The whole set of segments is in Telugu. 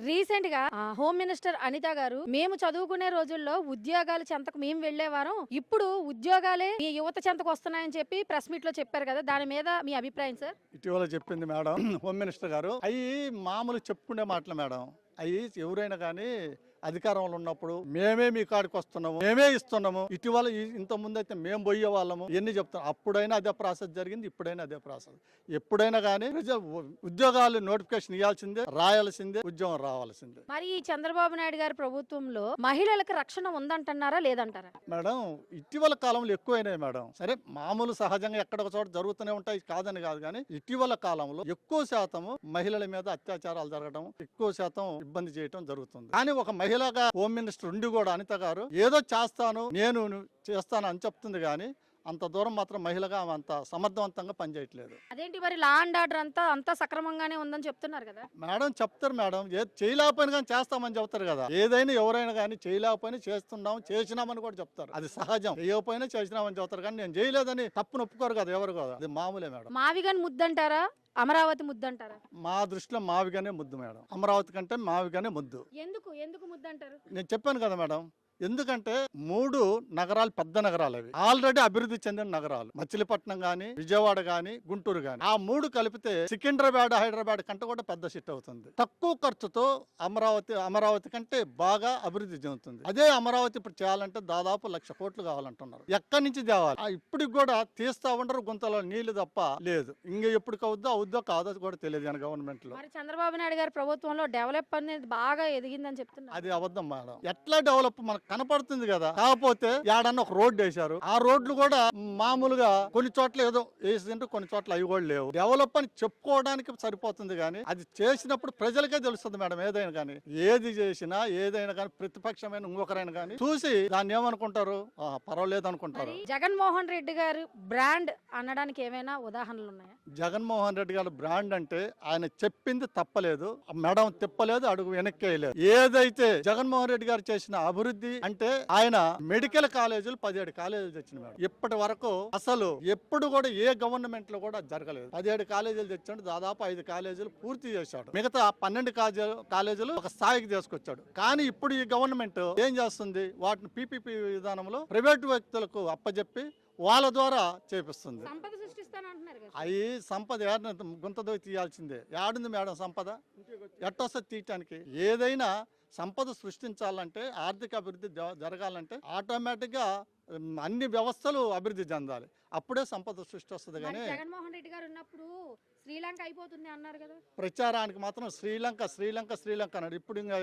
రీసెంట్ గా హోమ్ మినిస్టర్ అనిత గారు మేము చదువుకునే రోజుల్లో ఉద్యోగాల చెంతకు మేము వెళ్లేవారం, ఇప్పుడు ఉద్యోగాలే మీ యువత చెంతకు వస్తున్నాయని చెప్పి ప్రెస్ మీట్ లో చెప్పారు కదా, దాని మీద మీ అభిప్రాయం సార్? ఇటీవల చెప్పింది మేడం హోమ్ మినిస్టర్ గారు. అవి మామూలు చెప్పుకునే మాటలు మేడం. అవి ఎవరైనా కానీ అధికారంలో ఉన్నప్పుడు మేమే మీ కాడికి వస్తున్నాము, మేమే ఇస్తున్నాము. ఇటీవల ఇంత ముందు అయితే మేము పోయే వాళ్ళము ఎన్ని చెప్తాం. అప్పుడైనా అదే ప్రాసెస్ జరిగింది, ఇప్పుడైనా అదే ప్రాసెస్. ఎప్పుడైనా కానీ ఉద్యోగాలు నోటిఫికేషన్ ఇవ్వాల్సిందే, రాయాల్సిందే, ఉద్యోగం రావాల్సిందే. మరి ఈ చంద్రబాబు నాయుడు గారి ప్రభుత్వంలో మహిళలకు రక్షణ ఉందంటున్నారా లేదంటారా? మేడం ఇటీవల కాలంలో ఎక్కువైనాయి మేడం. సరే మామూలు సహజంగా ఎక్కడ ఒక చోట జరుగుతూనే ఉంటాయి, కాదని కాదు. కానీ ఇటీవల కాలంలో ఎక్కువ శాతము మహిళల మీద అత్యాచారాలు జరగడం, ఎక్కువ శాతం ఇబ్బంది చేయడం జరుగుతుంది. కానీ ఒక మహిళగా హోమ్ మినిస్టర్ ఉండి కూడా అనిత గారు ఏదో చేస్తాను, నేను చేస్తాను అని చెప్తుంది. కానీ అంత దూరం మాత్రం మహిళగా అంత సమర్థవంతంగా పనిచేయట్లేదు. అదేంటి మరి లా అండ్ ఆర్డర్ అంతా సక్రమంగానే ఉందని చెప్తున్నారు కదా మేడం. చెప్తారు మేడం, చేయలేకపోయినా కానీ చేస్తామని చెప్తారు కదా. ఏదైనా ఎవరైనా కానీ చేయలేకపోయినా చేస్తున్నాం, చేసినామని కూడా చెప్తారు. అది సహజం. చేయకపోయినా చేసినామని చెప్తారు. కానీ నేను చేయలేదని తప్పును ఒప్పుకోరు కదా ఎవరు కదా. అది మామూలే మేడం. మావిగాని ముద్దంటారా, అమరావతి ముద్దంటారా? మా దృష్టిలో మావిగానే ముద్దు మేడం. అమరావతి కంటే మావిగానే ముద్దు. ఎందుకు ముద్దంటారు? నేను చెప్పాను కదా మేడం. ఎందుకంటే 3 నగరాలు పెద్ద నగరాలు, అవి ఆల్రెడీ అభివృద్ధి చెందిన నగరాలు. మచిలీపట్నం గాని, విజయవాడ గాని, గుంటూరు గాని, ఆ 3 కలిపితే సికింద్రాబాద్, హైదరాబాద్ కంటే కూడా పెద్ద సిటీ అవుతుంది. తక్కువ ఖర్చుతో అమరావతి కంటే బాగా అభివృద్ధి చెందుతుంది. అదే అమరావతి ఇప్పుడు చేయాలంటే దాదాపు 1,00,000 కోట్లు కావాలంటున్నారు. ఎక్కడి నుంచి తేవాలి? ఇప్పటికి కూడా తీస్తా ఉండరు, గుంతలో నీళ్లు తప్ప లేదు. ఇంక ఎప్పటికి అవుద్దో కాదో కూడా తెలియదు గవర్నమెంట్ లో. మరి చంద్రబాబు నాయుడు గారి ప్రభుత్వంలో డెవలప్ అనేది బాగా ఎదిగిందని చెప్తున్నారు. అది అబద్ధం మేడం. ఎట్లా డెవలప్ మనకు కనపడుతుంది కదా. కాకపోతే ఏడన్నా ఒక రోడ్డు వేశారు, ఆ రోడ్లు కూడా మామూలుగా కొన్ని చోట్ల ఏదో వేసింటే కొన్ని చోట్ల అవి కూడా లేవు. డెవలప్ అని చెప్పుకోవడానికి సరిపోతుంది. కానీ అది చేసినప్పుడు ప్రజలకే తెలుస్తుంది మేడం. ఏదైనా కానీ ఏది చేసినా ఏదైనా కానీ ప్రతిపక్షమైన ఇంకొకరైనా కానీ చూసి దాన్ని ఏమనుకుంటారు, పర్వాలేదు అనుకుంటారు. జగన్మోహన్ రెడ్డి గారు బ్రాండ్ అనడానికి ఏమైనా ఉదాహరణలు ఉన్నాయా? జగన్మోహన్ రెడ్డి గారు బ్రాండ్ అంటే ఆయన చెప్పింది తప్పలేదు, మేడం తిప్పలేదు, అడుగు వెనక్కేయలేదు. ఏదైతే జగన్మోహన్ రెడ్డి గారు చేసిన అభివృద్ధి అంటే ఆయన మెడికల్ కాలేజీలు 17 కాలేజీలు తెచ్చింది మేడం. ఇప్పటి వరకు అసలు ఎప్పుడు కూడా ఏ గవర్నమెంట్ లో కూడా జరగలేదు. 17 కాలేజీలు తెచ్చాడు, దాదాపు 5 కాలేజీలు పూర్తి చేశాడు. మిగతా 12 కాలేజీలు ఒక స్థాయికి తీసుకొచ్చాడు. కానీ ఇప్పుడు ఈ గవర్నమెంట్ ఏం చేస్తుంది, వాటిని పీపీపీ విధానంలో ప్రైవేటు వ్యక్తులకు అప్పచెప్పి వాళ్ళ ద్వారా చేపిస్తుంది. అవి సంపద గుంతదో తీయాల్సిందే. ఏడుంది మేడం సంపద? ఎట్టొస్తుంది తీయటానికి? ఏదైనా సంపద సృష్టించాలంటే, ఆర్థిక అభివృద్ధి జరగాలంటే ఆటోమేటిక్గా అన్ని వ్యవస్థలు అభివృద్ధి చెందాలి. అప్పుడే సంపద సృష్టి వస్తుంది. కానీ జగన్మోహన్ రెడ్డి గారు ఉన్నప్పుడు శ్రీలంక అయిపోతుంది అన్నారు కదా. ప్రచారానికి మాత్రం శ్రీలంక అన్నాడు. ఇప్పుడు ఇంకా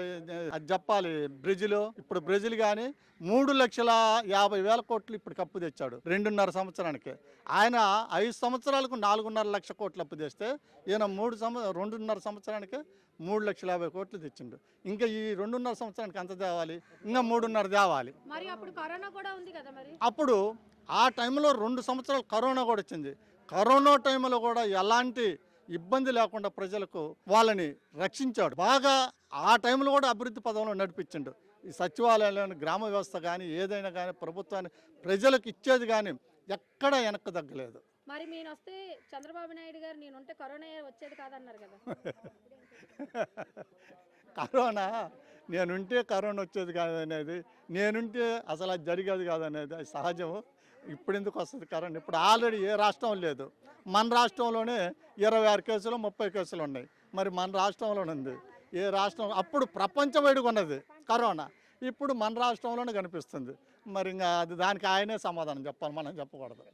అది చెప్పాలి బ్రెజిల్. ఇప్పుడు బ్రెజిల్ కానీ 3,50,000 కోట్లు ఇప్పుడు అప్పు తెచ్చాడు 2.5 సంవత్సరానికి. ఆయన 5 సంవత్సరాలకు 4.5 లక్షల కోట్లు అప్పు తెస్తే ఈయన 2.5 సంవత్సరానికి 3,50,000 కోట్లు తెచ్చిండు. ఇంకా ఈ 2.5 సంవత్సరానికి ఎంత తేవాలి? ఇంకా 3.5 తేవాలి. మరి అప్పుడు కరోనా కూడా ఉంది కదా. మరి అప్పుడు ఆ టైంలో 2 సంవత్సరాలు కరోనా కూడా వచ్చింది. కరోనా టైంలో కూడా ఎలాంటి ఇబ్బంది లేకుండా ప్రజలకు వాళ్ళని రక్షించాడు బాగా. ఆ టైంలో కూడా అభివృద్ధి పదంలో నడిపించిండు. ఈ సచివాలయాలను, గ్రామ వ్యవస్థ కానీ ఏదైనా కానీ ప్రభుత్వాన్ని ప్రజలకు ఇచ్చేది కానీ ఎక్కడ వెనక్కి తగ్గలేదు. మరి నేను వస్తే చంద్రబాబు నాయుడు గారు నేనుంటే కరోనా వచ్చేది కాదన్నారు కదా. కరోనా నేనుంటే కరోనా వచ్చేది కాదనేది, నేనుంటే అసలు అది జరిగేది కాదనేది అది సహజము. ఇప్పుడు ఎందుకు వస్తుంది కరోనా? ఇప్పుడు ఆల్రెడీ ఏ రాష్ట్రం లేదు. మన రాష్ట్రంలోనే 26 కేసులు 30 కేసులు ఉన్నాయి. మరి మన రాష్ట్రంలోనే ఉంది. ఏ రాష్ట్రం? అప్పుడు ప్రపంచం వైడుగా ఉన్నది కరోనా, ఇప్పుడు మన రాష్ట్రంలోనే కనిపిస్తుంది. మరి ఇంకా అది దానికి ఆయనే సమాధానం చెప్పాలి, మనం చెప్పకూడదు.